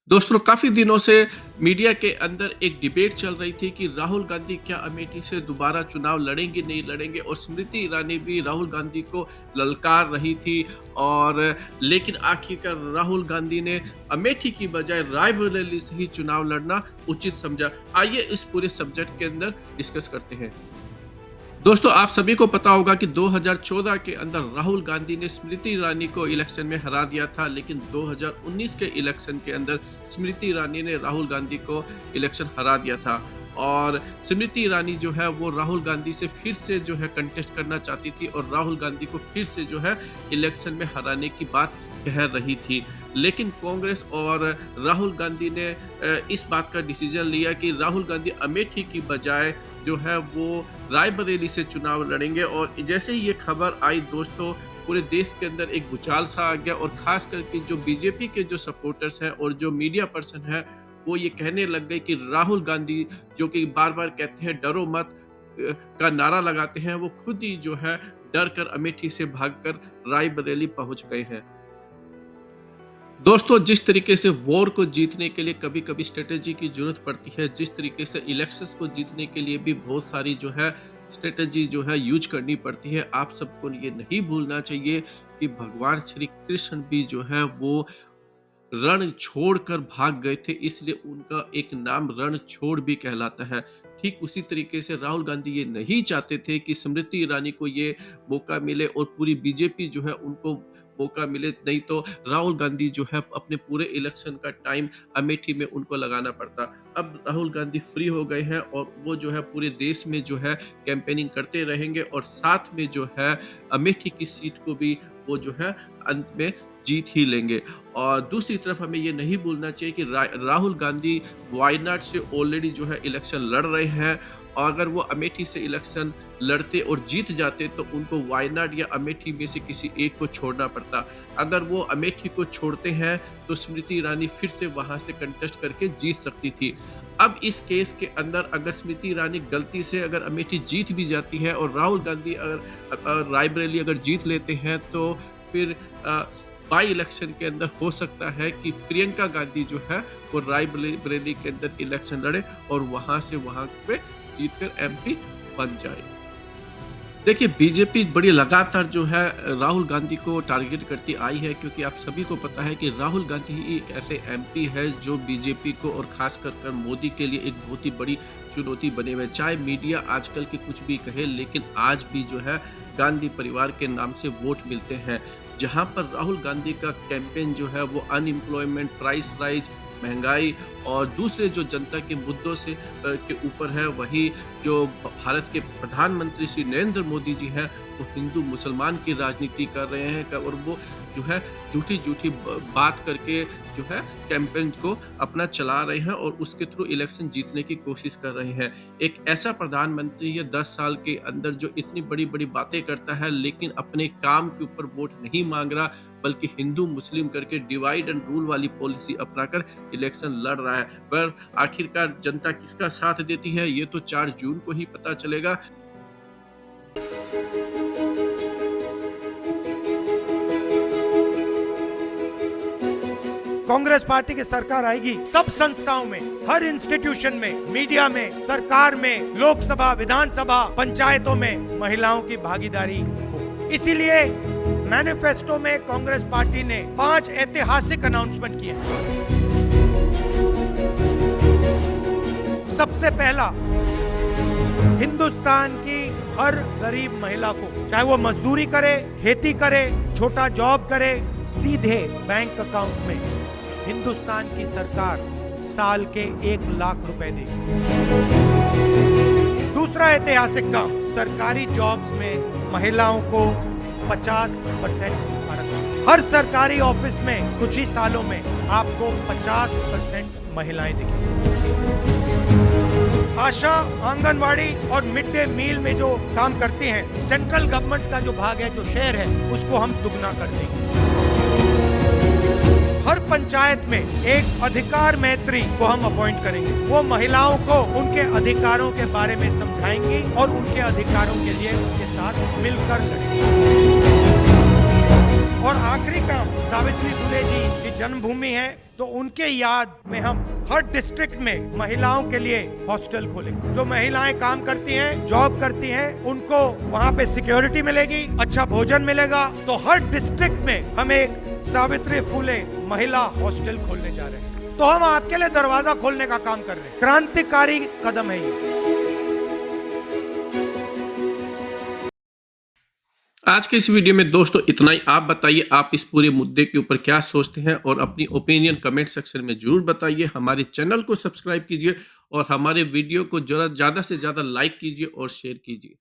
दोस्तों काफ़ी दिनों से मीडिया के अंदर एक डिबेट चल रही थी कि राहुल गांधी क्या अमेठी से दोबारा चुनाव लड़ेंगे नहीं लड़ेंगे और स्मृति ईरानी भी राहुल गांधी को ललकार रही थी। और लेकिन आखिरकार राहुल गांधी ने अमेठी की बजाय रायबरेली से ही चुनाव लड़ना उचित समझा। आइए इस पूरे सब्जेक्ट के अंदर डिस्कस करते हैं। दोस्तों आप सभी को पता होगा कि 2014 के अंदर राहुल गांधी ने स्मृति ईरानी को इलेक्शन में हरा दिया था, लेकिन 2019 के इलेक्शन के अंदर स्मृति ईरानी ने राहुल गांधी को इलेक्शन हरा दिया था। और स्मृति ईरानी जो है वो राहुल गांधी से फिर से जो है कंटेस्ट करना चाहती थी और राहुल गांधी को फिर से जो है इलेक्शन में हराने की बात कह रही थी। लेकिन कांग्रेस और राहुल गांधी ने इस बात का डिसीजन लिया कि राहुल गांधी अमेठी की बजाय जो है वो रायबरेली से चुनाव लड़ेंगे। और जैसे ही ये खबर आई दोस्तों, पूरे देश के अंदर एक भूचाल सा आ गया और खास करके जो बीजेपी के जो सपोर्टर्स हैं और जो मीडिया पर्सन है वो ये कहने लग गए कि राहुल गांधी जो कि बार बार कहते हैं डरो मत का नारा लगाते हैं, वो खुद ही जो है डर कर अमेठी से भागकर रायबरेली पहुंच गए हैं। दोस्तों जिस तरीके से वॉर को जीतने के लिए कभी कभी स्ट्रेटेजी की जरूरत पड़ती है, जिस तरीके से इलेक्शंस को जीतने के लिए भी बहुत सारी जो है स्ट्रेटेजी जो है यूज करनी पड़ती है। आप सबको ये नहीं भूलना चाहिए कि भगवान श्री कृष्ण भी जो है वो रण छोड़कर भाग गए थे, इसलिए उनका एक नाम रण छोड़ भी कहलाता है। ठीक उसी तरीके से राहुल गांधी ये नहीं चाहते थे कि स्मृति ईरानी को ये मौका मिले और पूरी बीजेपी जो है उनको मौका मिले, नहीं तो राहुल गांधी जो है अपने पूरे इलेक्शन का टाइम अमेठी में उनको लगाना पड़ता। अब राहुल गांधी फ्री हो गए हैं और वो जो है पूरे देश में जो है कैंपेनिंग करते रहेंगे और साथ में जो है अमेठी की सीट को भी वो जो है अंत में जीत ही लेंगे। और दूसरी तरफ हमें ये नहीं भूलना चाहिए कि राहुल गांधी वायनाड से ऑलरेडी जो है इलेक्शन लड़ रहे हैं और अगर वो अमेठी से इलेक्शन लड़ते और जीत जाते तो उनको वायनाड या अमेठी में से किसी एक को छोड़ना पड़ता। अगर वो अमेठी को छोड़ते हैं तो स्मृति ईरानी फिर से वहां से कंटेस्ट करके जीत सकती थी। अब इस केस के अंदर अगर स्मृति ईरानी गलती से अगर अमेठी जीत भी जाती है और राहुल गांधी अगर रायबरेली अगर जीत लेते हैं तो फिर बाई इलेक्शन के अंदर हो सकता है कि प्रियंका गांधी जो है वो रायबरेली के अंदर इलेक्शन लड़े और वहां से वहां पे जीतकर एमपी बन जाए। देखिए बीजेपी बड़ी लगातार जो है राहुल गांधी को टारगेट करती आई है, क्योंकि आप सभी को पता है कि राहुल गांधी ही एक ऐसे एमपी है जो बीजेपी को और खास कर मोदी के लिए एक बहुत ही बड़ी चुनौती बने हुए। चाहे मीडिया आजकल की कुछ भी कहे, लेकिन आज भी जो है गांधी परिवार के नाम से वोट मिलते हैं। जहां पर राहुल गांधी का कैंपेन जो है वो अनएम्प्लॉयमेंट, प्राइस राइज, महंगाई और दूसरे जो जनता के मुद्दों से के ऊपर है, वही जो भारत के प्रधानमंत्री श्री नरेंद्र मोदी जी हैं वो हिंदू मुसलमान की राजनीति कर रहे हैं और वो जो है झूठी झूठी बात करके जो है कैंपेन को अपना चला रहे हैं और उसके थ्रू इलेक्शन जीतने की कोशिश कर रहे हैं। एक ऐसा प्रधानमंत्री है 10 साल के अंदर जो इतनी बड़ी बड़ी बातें करता है लेकिन अपने काम के ऊपर वोट नहीं मांग रहा, बल्कि हिंदू मुस्लिम करके डिवाइड एंड रूल वाली पॉलिसी अपनाकर इलेक्शन लड़ रहा है। पर आखिरकार जनता किसका साथ देती है ये तो 4 जून को ही पता चलेगा। कांग्रेस पार्टी की सरकार आएगी, सब संस्थाओं में, हर इंस्टीट्यूशन में, मीडिया में, सरकार में, लोकसभा, विधानसभा, पंचायतों में महिलाओं की भागीदारी हो। इसीलिए मैनिफेस्टो में कांग्रेस पार्टी ने 5 ऐतिहासिक अनाउंसमेंट किए। सबसे पहला, हिंदुस्तान की हर गरीब महिला को, चाहे वो मजदूरी करे, खेती करे, छोटा जॉब करे, सीधे बैंक अकाउंट में हिंदुस्तान की सरकार साल के 1 लाख रुपए देगी। दूसरा ऐतिहासिक काम, सरकारी जॉब्स में महिलाओं को 50% आरक्षण। हर सरकारी ऑफिस में कुछ ही सालों में आपको 50% महिलाएं दिखेंगी। आशा, आंगनवाड़ी और मिड डे मील में जो काम करती हैं, सेंट्रल गवर्नमेंट का जो भाग है, जो शेयर है, उसको हम दुगना कर देंगे। हर पंचायत में एक अधिकार मैत्री को हम अपॉइंट करेंगे। वो महिलाओं को उनके अधिकारों के बारे में समझाएंगी और उनके अधिकारों के लिए उनके साथ मिलकर लड़ेंगे। और आखिरी काम, सावित्री फुले जी की जन्मभूमि है, तो उनके याद में हम हर डिस्ट्रिक्ट में महिलाओं के लिए हॉस्टल खोलेंगे। जो महिलाएं काम करती हैं, जॉब करती हैं, उनको वहाँ पे सिक्योरिटी मिलेगी, अच्छा भोजन मिलेगा। तो हर डिस्ट्रिक्ट में हम एक सावित्री फुले महिला हॉस्टल खोलने जा रहे हैं। तो हम आपके लिए दरवाजा खोलने का काम कर रहे हैं। क्रांतिकारी कदम है ये। आज के इस वीडियो में दोस्तों इतना ही। आप बताइए आप इस पूरे मुद्दे के ऊपर क्या सोचते हैं और अपनी ओपिनियन कमेंट सेक्शन में जरूर बताइए। हमारे चैनल को सब्सक्राइब कीजिए और हमारे वीडियो को ज़्यादा से ज़्यादा लाइक कीजिए और शेयर कीजिए।